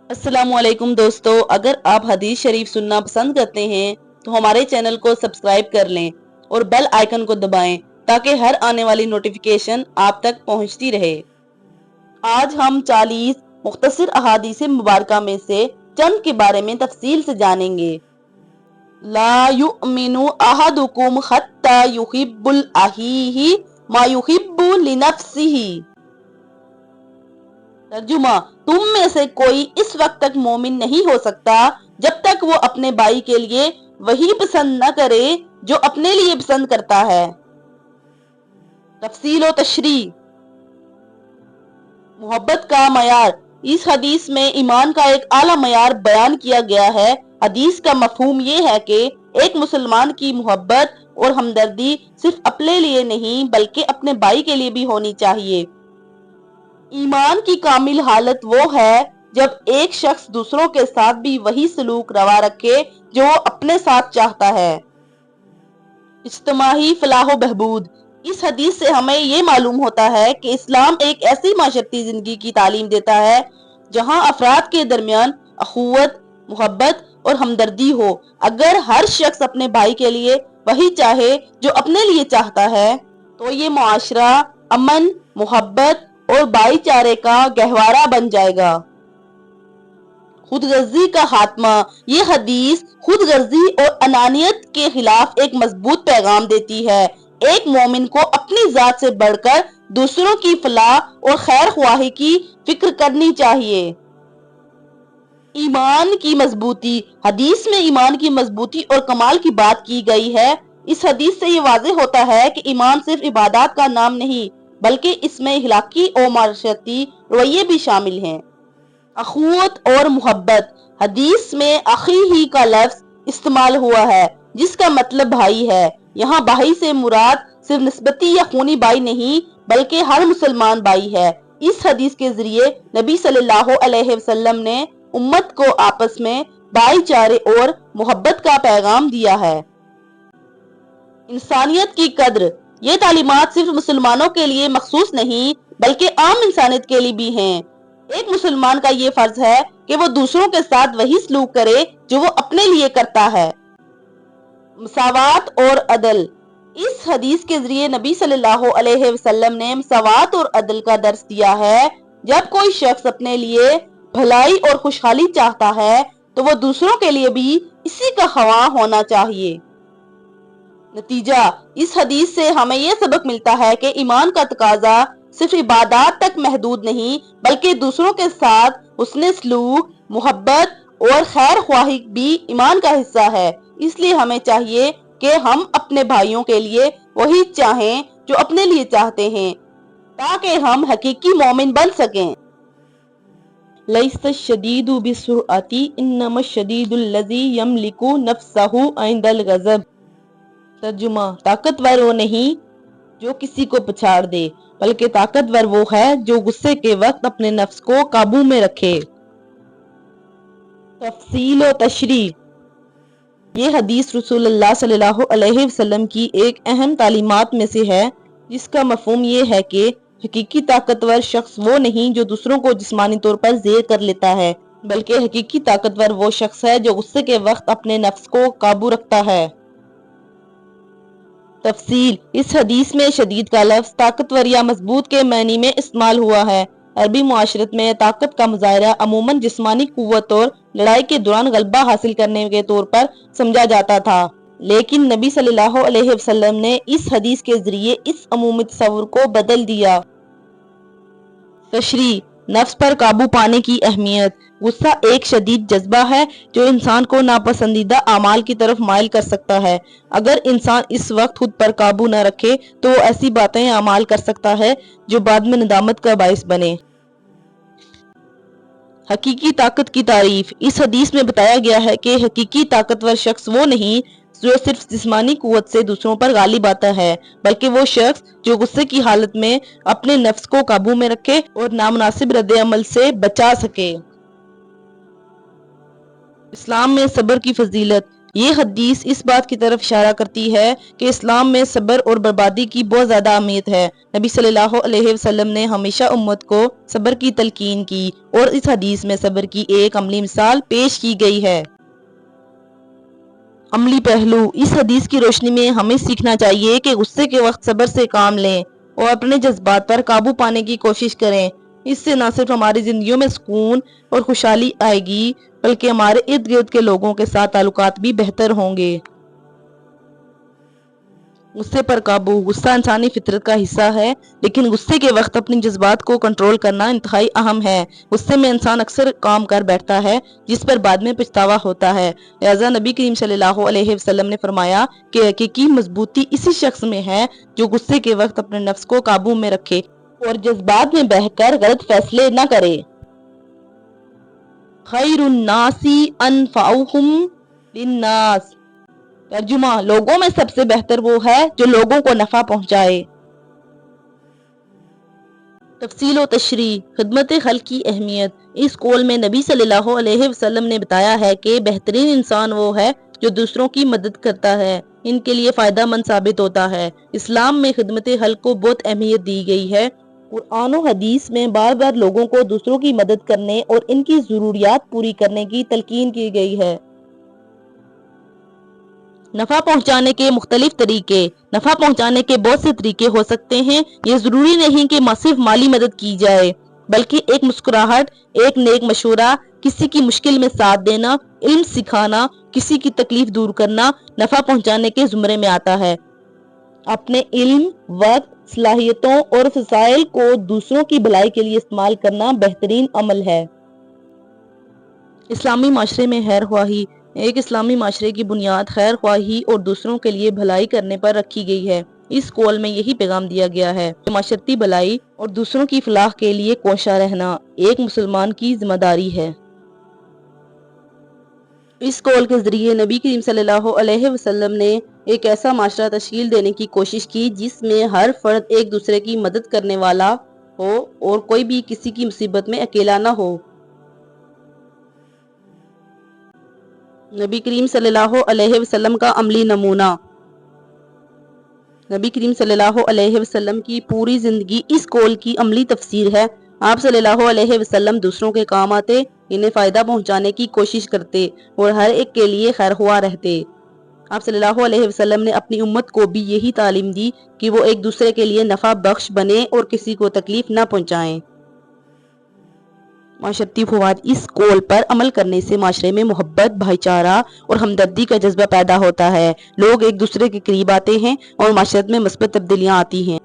السلام علیکم دوستو، اگر آپ حدیث شریف سننا پسند کرتے ہیں تو ہمارے چینل کو سبسکرائب کر لیں اور بیل آئیکن کو دبائیں تاکہ ہر آنے والی نوٹیفیکیشن آپ تک پہنچتی رہے۔ آج ہم 40 مختصر احادیث مبارکہ میں سے چند کے بارے میں تفصیل سے جانیں گے۔ لا یؤمن احدکم حتی یحب لأخیہ ما یحب لنفسہ۔ ترجمہ: تم میں سے کوئی اس وقت تک مومن نہیں ہو سکتا جب تک وہ اپنے بھائی کے لیے وہی پسند نہ کرے جو اپنے لیے پسند کرتا ہے۔ تفصیل و تشریح۔ محبت کا معیار۔ اس حدیث میں ایمان کا ایک اعلیٰ معیار بیان کیا گیا ہے۔ حدیث کا مفہوم یہ ہے کہ ایک مسلمان کی محبت اور ہمدردی صرف اپنے لیے نہیں بلکہ اپنے بھائی کے لیے بھی ہونی چاہیے۔ ایمان کی کامل حالت وہ ہے جب ایک شخص دوسروں کے ساتھ بھی وہی سلوک روا رکھے جو وہ اپنے ساتھ چاہتا ہے۔ اجتماعی فلاح و بہبود۔ اس حدیث سے ہمیں یہ معلوم ہوتا ہے کہ اسلام ایک ایسی معاشرتی زندگی کی تعلیم دیتا ہے جہاں افراد کے درمیان اخوت، محبت اور ہمدردی ہو۔ اگر ہر شخص اپنے بھائی کے لیے وہی چاہے جو اپنے لیے چاہتا ہے تو یہ معاشرہ امن، محبت اور بھائی چارے کا گہوارہ بن جائے گا۔ خود غرضی کا خاتمہ۔ یہ حدیث خود غرضی اور انانیت کے خلاف ایک مضبوط پیغام دیتی ہے۔ ایک مومن کو اپنی ذات سے بڑھ کر دوسروں کی فلاح اور خیر خواہی کی فکر کرنی چاہیے۔ ایمان کی مضبوطی۔ حدیث میں ایمان کی مضبوطی اور کمال کی بات کی گئی ہے۔ اس حدیث سے یہ واضح ہوتا ہے کہ ایمان صرف عبادات کا نام نہیں بلکہ اس میں اخلاقی اور معاشرتی رویے بھی شامل ہیں۔ اخوت اور محبت۔ حدیث میں اخیہ کا لفظ استعمال ہوا ہے جس کا مطلب بھائی ہے۔ یہاں بھائی سے مراد صرف نسبتی یا خونی بھائی نہیں بلکہ ہر مسلمان بھائی ہے۔ اس حدیث کے ذریعے نبی صلی اللہ علیہ وسلم نے امت کو آپس میں بھائی چارے اور محبت کا پیغام دیا ہے۔ انسانیت کی قدر۔ یہ تعلیمات صرف مسلمانوں کے لیے مخصوص نہیں بلکہ عام انسانیت کے لیے بھی ہیں۔ ایک مسلمان کا یہ فرض ہے کہ وہ دوسروں کے ساتھ وہی سلوک کرے جو وہ اپنے لیے کرتا ہے۔ مساوات اور عدل۔ اس حدیث کے ذریعے نبی صلی اللہ علیہ وسلم نے مساوات اور عدل کا درس دیا ہے۔ جب کوئی شخص اپنے لیے بھلائی اور خوشحالی چاہتا ہے تو وہ دوسروں کے لیے بھی اسی کا خواہاں ہونا چاہیے۔ نتیجہ۔ اس حدیث سے ہمیں یہ سبق ملتا ہے کہ ایمان کا تقاضا صرف عبادات تک محدود نہیں بلکہ دوسروں کے ساتھ حسن سلوک، محبت اور خیر خواہی بھی ایمان کا حصہ ہے۔ اس لیے ہمیں چاہیے کہ ہم اپنے بھائیوں کے لیے وہی چاہیں جو اپنے لیے چاہتے ہیں تاکہ ہم حقیقی مومن بن سکیں۔ لیس الشدید بالسرعۃ انما الشدید الذی یملک نفسہ عند الغضب۔ ترجمہ: طاقتور وہ نہیں جو کسی کو پچھاڑ دے بلکہ طاقتور وہ ہے جو غصے کے وقت اپنے نفس کو قابو میں رکھے۔ تفصیل و تشریح۔ یہ حدیث رسول اللہ صلی اللہ علیہ وسلم کی ایک اہم تعلیمات میں سے ہے جس کا مفہوم یہ ہے کہ حقیقی طاقتور شخص وہ نہیں جو دوسروں کو جسمانی طور پر زیر کر لیتا ہے بلکہ حقیقی طاقتور وہ شخص ہے جو غصے کے وقت اپنے نفس کو قابو رکھتا ہے۔ تفصیل۔ اس حدیث میں شدید کا لفظ طاقتور یا مضبوط کے معنی میں استعمال ہوا ہے۔ عربی معاشرت میں طاقت کا مظاہرہ عموماً جسمانی قوت اور لڑائی کے دوران غلبہ حاصل کرنے کے طور پر سمجھا جاتا تھا، لیکن نبی صلی اللہ علیہ وسلم نے اس حدیث کے ذریعے اس عمومی تصور کو بدل دیا۔ تشریح۔ نفس پر قابو پانے کی اہمیت۔ غصہ ایک شدید جذبہ ہے جو انسان کو ناپسندیدہ اعمال کی طرف مائل کر سکتا ہے۔ اگر انسان اس وقت خود پر قابو نہ رکھے تو وہ ایسی باتیں یا اعمال کر سکتا ہے جو بعد میں ندامت کا باعث بنے۔ حقیقی طاقت کی تعریف۔ اس حدیث میں بتایا گیا ہے کہ حقیقی طاقتور شخص وہ نہیں جو صرف جسمانی قوت سے دوسروں پر غالب آتا ہے بلکہ وہ شخص جو غصے کی حالت میں اپنے نفس کو قابو میں رکھے اور نامناسب رد عمل سے بچا سکے۔ اسلام میں صبر کی فضیلت۔ یہ حدیث اس بات کی طرف اشارہ کرتی ہے کہ اسلام میں صبر اور بربادی کی بہت زیادہ اہمیت ہے۔ نبی صلی اللہ علیہ وسلم نے ہمیشہ امت کو صبر کی تلقین کی اور اس حدیث میں صبر کی ایک عملی مثال پیش کی گئی ہے۔ عملی پہلو: اس حدیث کی روشنی میں ہمیں سیکھنا چاہیے کہ غصے کے وقت صبر سے کام لیں اور اپنے جذبات پر قابو پانے کی کوشش کریں۔ اس سے نہ صرف ہماری زندگیوں میں سکون اور خوشحالی آئے گی بلکہ ہمارے ارد گرد کے لوگوں کے ساتھ تعلقات بھی بہتر ہوں گے۔ غصے پر قابو: غصہ انسانی فطرت کا حصہ ہے، لیکن غصے کے وقت اپنی جذبات کو کنٹرول کرنا انتہائی اہم ہے۔ غصے میں انسان اکثر کام کر بیٹھتا ہے جس پر بعد میں پچھتاوا ہوتا ہے۔ لہٰذا نبی کریم صلی اللہ علیہ وسلم نے فرمایا کہ حقیقی مضبوطی اسی شخص میں ہے جو غصے کے وقت اپنے نفس کو قابو میں رکھے اور جذبات میں بہہ کر غلط فیصلے نہ کرے۔ خیر الناس انفعہم للناس۔ ترجمہ: لوگوں میں سب سے بہتر وہ ہے جو لوگوں کو نفع پہنچائے۔ تفصیل و تشریح: خدمت خلق کی اہمیت۔ اس قول میں نبی صلی اللہ علیہ وسلم نے بتایا ہے کہ بہترین انسان وہ ہے جو دوسروں کی مدد کرتا ہے، ان کے لیے فائدہ مند ثابت ہوتا ہے۔ اسلام میں خدمت خلق کو بہت اہمیت دی گئی ہے۔ قرآن و حدیث میں بار بار لوگوں کو دوسروں کی مدد کرنے اور ان کی ضروریات پوری کرنے کی تلقین کی گئی ہے۔ نفع پہنچانے کے مختلف طریقے۔ نفع پہنچانے کے بہت سے طریقے ہو سکتے ہیں۔ یہ ضروری نہیں کہ صرف مالی مدد کی جائے، بلکہ ایک مسکراہٹ، ایک نیک مشورہ، کسی کی مشکل میں ساتھ دینا، علم سکھانا، کسی کی تکلیف دور کرنا نفع پہنچانے کے زمرے میں آتا ہے۔ اپنے علم، وقت، صلاحیتوں اور وسائل کو دوسروں کی بھلائی کے لیے استعمال کرنا بہترین عمل ہے۔ اسلامی معاشرے میں خیر خواہی۔ ایک اسلامی معاشرے کی بنیاد خیر خواہی اور دوسروں کے لیے بھلائی کرنے پر رکھی گئی ہے۔ اس قول میں یہی پیغام دیا گیا ہے کہ معاشرتی بھلائی اور دوسروں کی فلاح کے لیے کوشاں رہنا ایک مسلمان کی ذمہ داری ہے۔ اس قول کے ذریعے نبی کریم صلی اللہ علیہ وسلم نے ایک ایسا معاشرہ تشکیل دینے کی کوشش کی جس میں ہر فرد ایک دوسرے کی مدد کرنے والا ہو اور کوئی بھی کسی کی مصیبت میں اکیلا نہ ہو۔ نبی کریم صلی اللہ علیہ وسلم کا عملی نمونہ۔ نبی کریم صلی اللہ علیہ وسلم کی پوری زندگی اس قول کی عملی تفسیر ہے۔ آپ صلی اللہ علیہ وسلم دوسروں کے کام آتے، انہیں فائدہ پہنچانے کی کوشش کرتے اور ہر ایک کے لیے خیر خواہ رہتے۔ آپ صلی اللہ علیہ وسلم نے اپنی امت کو بھی یہی تعلیم دی کہ وہ ایک دوسرے کے لیے نفع بخش بنے اور کسی کو تکلیف نہ پہنچائیں۔ معاشرتی فوائد۔ اس قول پر عمل کرنے سے معاشرے میں محبت، بھائی چارہ اور ہمدردی کا جذبہ پیدا ہوتا ہے۔ لوگ ایک دوسرے کے قریب آتے ہیں اور معاشرت میں مثبت تبدیلیاں آتی ہیں۔